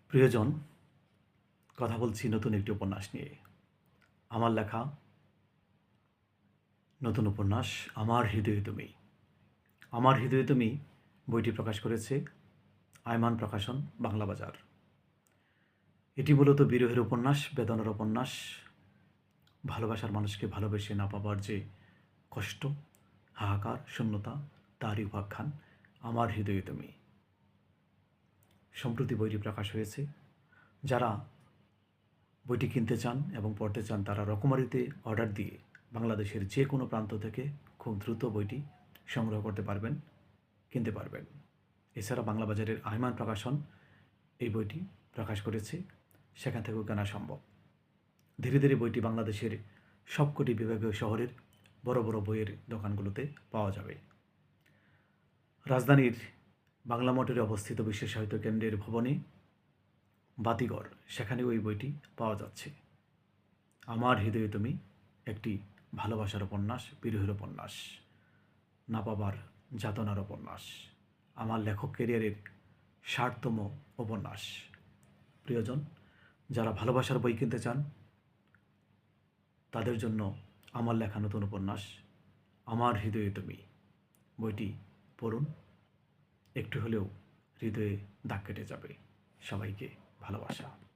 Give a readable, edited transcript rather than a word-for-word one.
প্রিয়জন, কথা বলছি নতুন একটি উপন্যাস নিয়ে। আমার লেখা নতুন উপন্যাস আমার হৃদয়ে তুমি। আমার হৃদয়ে তুমি বইটি প্রকাশ করেছে আয়মান প্রকাশন, বাংলা বাজার। এটি মূলত বিরহের উপন্যাস, বেদনার উপন্যাস। ভালোবাসার মানুষকে ভালোবেসে না পাবার যে কষ্ট, হাহাকার, শূন্যতা, তারই উপাখ্যান আমার হৃদয়ে তুমি। সম্প্রতি বইটি প্রকাশ হয়েছে। যারা বইটি কিনতে চান এবং পড়তে চান তারা রকমারিতে অর্ডার দিয়ে বাংলাদেশের যে কোনো প্রান্ত থেকে খুব দ্রুত বইটি সংগ্রহ করতে পারবেন, কিনতে পারবেন। এছাড়া বাংলা বাজারের আয়মান প্রকাশন এই বইটি প্রকাশ করেছে, সেখান থেকেও কেনা সম্ভব। ধীরে ধীরে বইটি বাংলাদেশের সবকটি বিভাগীয় শহরের বড় বড় বইয়ের দোকানগুলোতে পাওয়া যাবে। রাজধানীর বাংলা মোটরে অবস্থিত বিশ্ব সাহিত্য কেন্দ্রের ভবনে বাতিঘর, সেখানেও এই বইটি পাওয়া যাচ্ছে। আমার হৃদয়ে তুমি একটি ভালোবাসার উপন্যাস, বিরহের উপন্যাস, না পাবার যাতনার উপন্যাস, আমার লেখক ক্যারিয়ারের ৬০তম উপন্যাস। প্রিয়জন, যারা ভালোবাসার বই কিনতে চান তাদের জন্য আমার লেখা নতুন উপন্যাস আমার হৃদয়ে তুমি বইটি পড়ুন, একটু হলেও হৃদয়ে দাগ কেটে যাবে। সবাইকে ভালোবাসা।